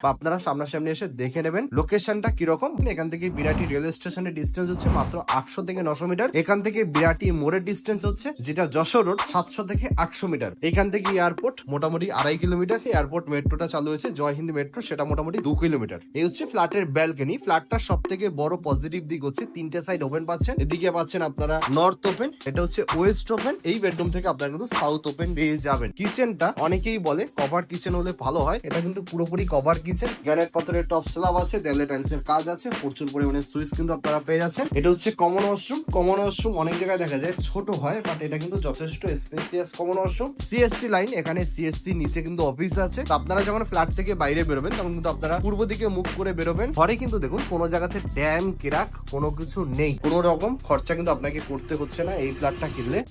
বা আপনারা সামনাসামনি এসে দেখে নেবেন লোকেশনটা কিরকম। এখান থেকে বিরাটি রেলওয়ে স্টেশনের ডিস্টেন্স হচ্ছে মাত্র 800 থেকে 900 মিটার। এখান থেকে বিরাটি মোড়ের ডিস্টেন্স হচ্ছে যেটা যশোর রোড 700 থেকে 800 মিটার। এখান থেকে এয়ারপোর্ট মোটামুটি 2.5 কিলোমিটার। এয়ারপোর্ট মেট্রোটা চালু হয়েছে জয় হিন্দ মেট্রো, সেটা মোটামুটি 2 কিলোমিটার। এই হচ্ছে ফ্ল্যাটের ব্যালকনি। ফ্ল্যাটটার সব থেকে বড় পজিটিভ দিক হচ্ছে তিনটে সাইড ওপেন পাচ্ছেন। এদিকে পাচ্ছেন আপনারা নর্থ ওপেন, এটা হচ্ছে ওয়েস্ট ওপেন। এই বেডরুম থেকে আপনারা কিন্তু সাউথ ওপেন পেয়ে যাবেন। কিচেনটা অনেকেই বলে কভার কিচেন হলে ভালো হয়, এটা কিন্তু পুরোপুরি কভার কিচেন। গ্রানাইট পাথরের টপ স্ল্যাব আছে, দেয়ালে টাইলসের কাজ আছে, প্রচুর পরিমাণে সুইচ কিন্তু আপনারা পেয়ে যাচ্ছেন। এটা হচ্ছে কমন ওয়াশরুম। কমন ওয়াশরুম অনেক জায়গায় দেখা যায় ছোট হয়, বাট এটা কিন্তু যথেষ্ট spacious common washroom. CSC line, এখানে সিএসসি নিচে কিন্তু অফিস আছে। তো আপনারা যখন ফ্ল্যাট থেকে বাইরে বেরোবেন তখন কিন্তু আপনারা পূর্ব দিকে মুখ করে বেরোবেন। ঘরে কিন্তু দেখুন কোনো জায়গাতে ড্যাম কেরাক কোনো কিছু নেই, কোনো রকম খরচা কিন্তু আপনাকে করতে হচ্ছে না এই ফ্ল্যাটটা কিনলে।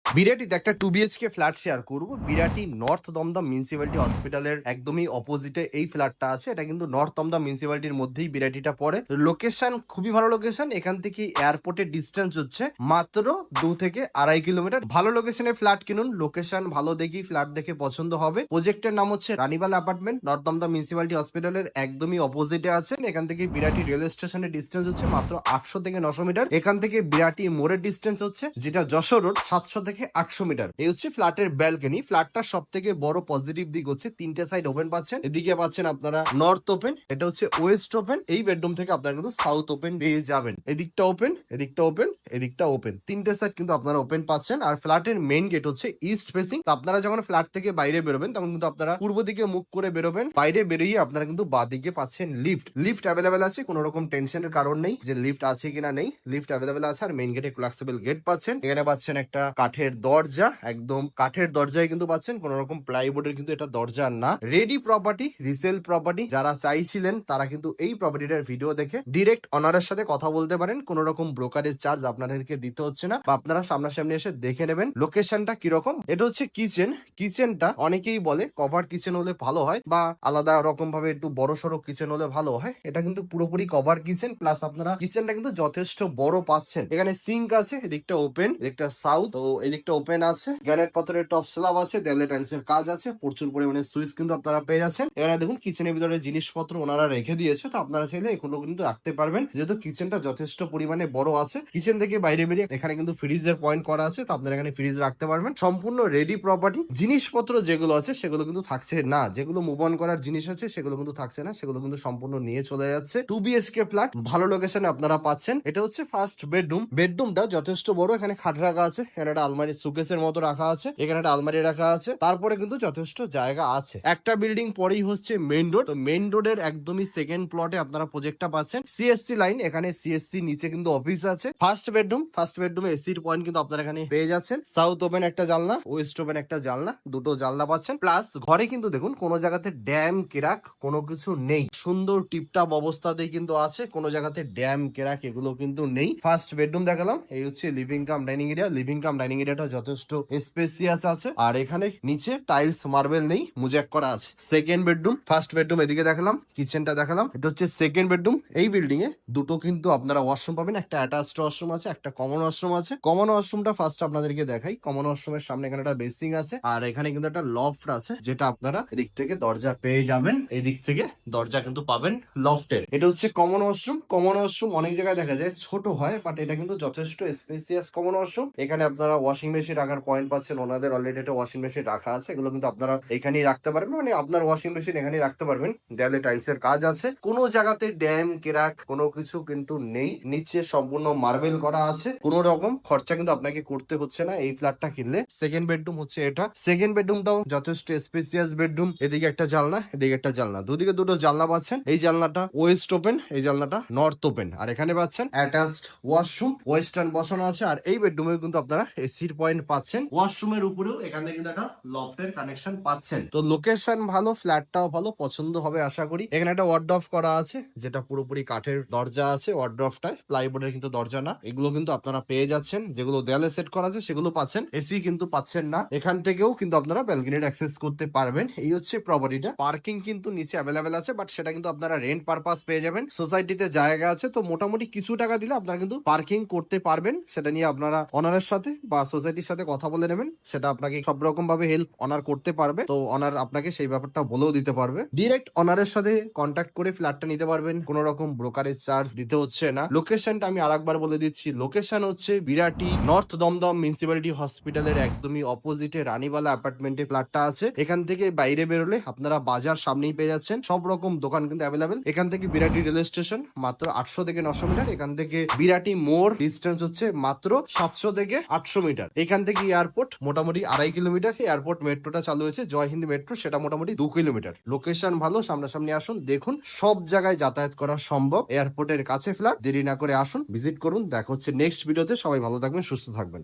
বিরাটিতে একটা 2 BHK ফ্ল্যাট শেয়ার করব। বিরাটি নর্থ দমদম মিউনিসিপ্যালিটি হসপিটালের একদমই অপোজিটে এই ফ্ল্যাটটা আছে। এটা কিন্তু নর্থ দমদম মিউনিসিপ্যালিটির মধ্যেই বিরাটিটা পড়ে। লোকেশন খুবই ভালো লোকেশন। এখান থেকে এয়ারপোর্টের ডিস্টেন্স হচ্ছে মাত্র 2 থেকে 2.5 কিলোমিটার। ভালো লোকেশনে ফ্ল্যাট কিনুন, লোকেশন ভালো দেখি ফ্ল্যাট দেখে পছন্দ হবে। প্রজেক্টের নাম হচ্ছে Ranibala apartment, north Dumdum municipality হসপিটালের একদমই অপোজিটে আছে। এখান থেকে বিরাটি রেলওয়ে স্টেশনের ডিস্টেন্স হচ্ছে মাত্র 800 থেকে 900 মিটার। এখান থেকে বিরাটি মোড়ের ডিস্টেন্স হচ্ছে যেটা যশোর রোড 700 থেকে 800 মিটার। এই হচ্ছে ফ্ল্যাটের ব্যালকনি। ফ্ল্যাটটার সব থেকে বড় পজিটিভ দিক হচ্ছে তিনটে সাইড ওপেন পাচ্ছেন। এদিকে পাচ্ছেন আপনারা নর্থ ওপেন, এটা হচ্ছে ওয়েস্ট ওপেন। এই বেডরুম থেকে আপনারা কিন্তু সাউথ ওপেন পেয়ে যাবেন। এদিকটা ওপেন, এদিকটা ওপেন, এদিকটা ওপেন, তিনটে সাইড কিন্তু আপনারা ওপেন পাচ্ছেন। আর ফ্ল্যাটের মেইন গেট হচ্ছে ইস্ট ফেসিং। তো আপনারা যখন ফ্ল্যাট থেকে বাইরে বেরোবেন তখন কিন্তু আপনারা পূর্ব দিকে মুখ করে বেরোবেন। বাইরে বেরিয়ে আপনারা কিন্তু বাঁ দিকে পাচ্ছেন লিফট। লিফট অ্যাভেলেবেল আছে, কোনো রকম টেনশনের কারণ নেই যে লিফট আছে কিনা নেই, লিফট অ্যাভেলেবেল আছে। আর মেইন গেটে কোলাপসিবল গেট পাচ্ছেন। এখানে পাচ্ছেন একটা কাঠের দরজা, একদম কাঠের দরজায় কিন্তু পাচ্ছেন, কোন রকম প্লাইবোর্ডের কিন্তু এটা দরজা না। Ready property, resale property. যারা চাইছিলেন তারা কিন্তু এই প্রপার্টিটার ভিডিও দেখে ডিরেক্ট অনারের সাথে কথা বলতে পারেন। কোন রকম ব্রোকারেজ চার্জ আপনাদেরকে দিতে হচ্ছে না, বা আপনারা সামনাসামনি এসে দেখে নেবেন লোকেশনটা কিরকম। এটা হচ্ছে কিচেন। কিচেনটা অনেকেই বলে কভার কিচেন হলে ভালো হয়, বা আলাদা রকম ভাবে একটু বড় সড়ো কিচেন হলে ভালো হয়। এটা কিন্তু পুরোপুরি কভার কিচেন, প্লাস আপনারা কিচেনটা কিন্তু যথেষ্ট বড় পাচ্ছেন। এখানে সিঙ্ক আছে, এদিকটা ওপেন, এদিকটা সাউথ, তো এদিকটা ওপেন আছে। গ্রানাইট পাথরের টপ স্ল্যাব আছে, দেয়ালে টাইলসের কাজ আছে, প্রচুর পরিমাণে সুইচ কিন্তু আপনারা পেয়ে যাচ্ছেন। এখানে দেখুন কিচেনের ভিতরে জিনিসপত্র ওনারা রেখে দিয়েছে, তো আপনারা চাইলে এগুলো কিন্তু রাখতে পারবেন, যেহেতু কিচেনটা যথেষ্ট পরিমাণে বড় আছে। কিচেন থেকে বাইরে বেরিয়ে এখানে কিন্তু ফ্রিজের পয়েন্ট করা আছে, তো আপনারা এখানে ফ্রিজ রাখতে পারবেন। সম্পূর্ণ রেডি প্রপার্টি। জিনিসপত্র যেগুলো আছে সেগুলো কিন্তু থাকছে না, যেগুলো মুভ অন করার জিনিস আছে সেগুলো কিন্তু থাকছে না, সেগুলো কিন্তু সম্পূর্ণ নিয়ে চলে যাচ্ছে। 2 BHK ফ্ল্যাট, ভালো লোকেশনে আপনারা পাচ্ছেন। এটা হচ্ছে ফার্স্ট বেডরুম। বেডরুমটা যথেষ্ট বড়। এখানে খাট রাখা আছে, এখানে একটা আলমারি সুকেসের মতো রাখা আছে, এখানে একটা আলমারি রাখা আছে। তারপরে কিন্তু যথেষ্ট জায়গা আছে। একটা বিল্ডিং পরেই হচ্ছে মেইন রোড। তো মেইন রোডের একদমই সেকেন্ড প্লটে আপনারা প্রজেক্টটা পাচ্ছেন। সিএসসি লাইন, এখানে সিএসসি নিচে কিন্তু অফিস আছে। ফার্স্ট বেডরুম, ফার্স্ট বেডরুমে এসির পয়েন্ট কিন্তু আপনারা এখানে পেয়ে যাচ্ছেন। সাউথ ওপেন একটা জানলা, ওয়েস্ট ওপেন একটা জানলা, দুটো জানলা পাচ্ছেন। প্লাস ঘরে কিন্তু দেখুন কোনো জায়গাতে ড্যাম কেরাক কোনো কিছু নেই, সুন্দর টিপটাপ অবস্থাতেই কিন্তু আছে, কোনো জায়গাতে ড্যাম কেরাক এগুলো কিন্তু নেই। ফার্স্ট বেডরুম দেখালাম, এই হচ্ছে living cum dining area. Living cum dining এরিয়াটা যথেষ্ট স্পেসিয়াস আছে, আর এখানে নিচে টাইলস মার্বেল নেই, মুজাক করা আছে। সেকেন্ড বেডরুম, ফার্স্ট বেডরুম এদিকে দেখালাম, কিচেনটা দেখালাম, এটা হচ্ছে সেকেন্ড বেডরুম। এই বিল্ডিং এ দুটো কিন্তু আপনারা ওয়াশরুম পাবেন, একটা অ্যাটাচড ওয়াশরুম আছে, একটা কমন ওয়াশরুম আছে। কমন ওয়াশরুমটা ফার্স্ট আপনাদেরকে দেখাই। কমন ওয়াশরুমের সামনে এখানে একটা বেসিং আছে, আর এখানে কিন্তু একটা লফট আছে, যেটা আপনারা এদিক থেকে দরজা পেয়ে যাবেন, এদিক থেকে দরজা কিন্তু পাবেন লফটের। এটা হচ্ছে কমন ওয়াশরুম। কমন ওয়াশরুম অনেক জায়গায় দেখা যায় ছোট হয়, বাট এটা কিন্তু যথেষ্ট স্পেসিয়াস কমন ওয়াশরুম। এখানে আপনারা ওয়াশিং মেশিন রাখার পয়েন্ট পাচ্ছেন, ওনাদের অলরেডি একটা ওয়াশিং মেশিন রাখা আছে, এগুলো কিন্তু আপনারা এখানেই রাখতে পারবেন, মানে আপনার ওয়াশিং মেশিন এখানেই রাখতে পারবেন। দেয়ালে টাইলসের কাজ আছে, কোনো জায়গাতে ড্যাম কেরাক কোনো কিছু কিন্তু নেই। নিচে সম্পূর্ণ মার্বেল করা আছে, কোনো রকম খরচা কিন্তু আপনাকে করতে হচ্ছে না এই ফ্ল্যাটটা কিনলে। সেকেন্ড বেডরুম হচ্ছে এটা। সেকেন্ড বেডরুমটাও যথেষ্ট স্পেসিয়াস বেডরুম। এদিকে একটা জানলা, এদিকে একটা জানলা, দুদিকে দুটো জানলা পাচ্ছেন। এই জানলাটা ওয়েস্ট ওপেন, এই জানলাটা নর্থ ওপেন। আর এখানে পাচ্ছেন অ্যাটাচড ওয়াশরুম, ওয়েস্টার্ন বসানো আছে। আর এই বেডরুমে কিন্তু আপনারা এসির পয়েন্ট পাচ্ছেন। ওয়াশরুমের উপরেও এখানে কিন্তু একটা লফটের কানেকশন পাচ্ছেন। তো লোকেশন ভালো, ফ্ল্যাটটাও ভালো, পছন্দ হবে আশা করি। এখানে একটা ওয়ার্ডরোব করা আছে, যেটা পুরোপুরি কাঠের দরজা আছে। ওয়ার্ডরোবটায় প্লাইবোর্ডের কিন্তু দরজা না, এগুলো কিন্তু আপনারা পেয়ে যাচ্ছেন। যেগুলো দেয়ালে সেট করা আছে সেগুলো পাচ্ছেন, এসি কিন্তু পাচ্ছেন না। এখান থেকেও কিন্তু আপনারা ব্যালকনিটা অ্যাক্সেস করতে পারবেন। এই হচ্ছে প্রপার্টিটা। পার্কিং কিন্তু নিচে অ্যাভেলেবেল আছে, বাট সেটা কিন্তু আপনারা রেন্ট পারপাস পেয়ে যাবেন। সোসাইটিতে জায়গা আছে, তো মোটামুটি কিছু টাকা দিলে আপনারা কিন্তু পার্কিং করতে পারবেন। সেটা নিয়ে আপনারা অনারের সাথে বা সোসাইটির সাথে কথা বলে নেবেন, সেটা আপনাকে সব রকম ভাবে হেল্প অনার করতে পারবে। তো অনার আপনাকে সেই ব্যাপারটা বলেও দিতে পারবে। ডিরেক্ট অনারের সাথে কন্ট্যাক্ট করে ফ্ল্যাটটা নিতে পারবেন, কোনো রকম ব্রোকারেজ চার্জ দিতে হচ্ছে না। লোকেশনটা আমি আরেকবার বলে দিচ্ছি, লোকেশন হচ্ছে বিরাটি, নর্থ দমদম মিউনিসিপ্যালিটি হসপিটালের একদমই অপোজিটে রানীবালা অ্যাপার্টমেন্টে ফ্ল্যাটটা আছে। এখান থেকে বাইরে বেরোলে আপনারা বাজার সামনেই পেয়ে যাচ্ছেন, সব রকম দোকান কিন্তু অ্যাভেলেবেল। এখান থেকে বিরাটি রেলওয়ে স্টেশন মাত্র 800 থেকে 900 মিটার। এখান থেকে বিরাটি মোড় ডিস্টেন্স হচ্ছে মাত্র 700 থেকে 800 মিটার। এখান থেকে এয়ারপোর্ট মোটামুটি 2.5 কিলোমিটার। এয়ারপোর্ট মেট্রোটা চালু হয়েছে, জয় হিন্দ মেট্রো, সেটা মোটামুটি 2 কিলোমিটার। লোকেশন ভালো, সামনাসামনি আসুন, দেখুন সব জায়গায় যাতায়াত করা সম্ভব। এয়ারপোর্টের কাছে ফ্ল্যাট, দেরি না করে আসুন, ভিজিট করুন। দেখা হচ্ছে নেক্সট ভিডিওতে। সবাই ভালো থাকবেন, সুস্থ থাকবেন।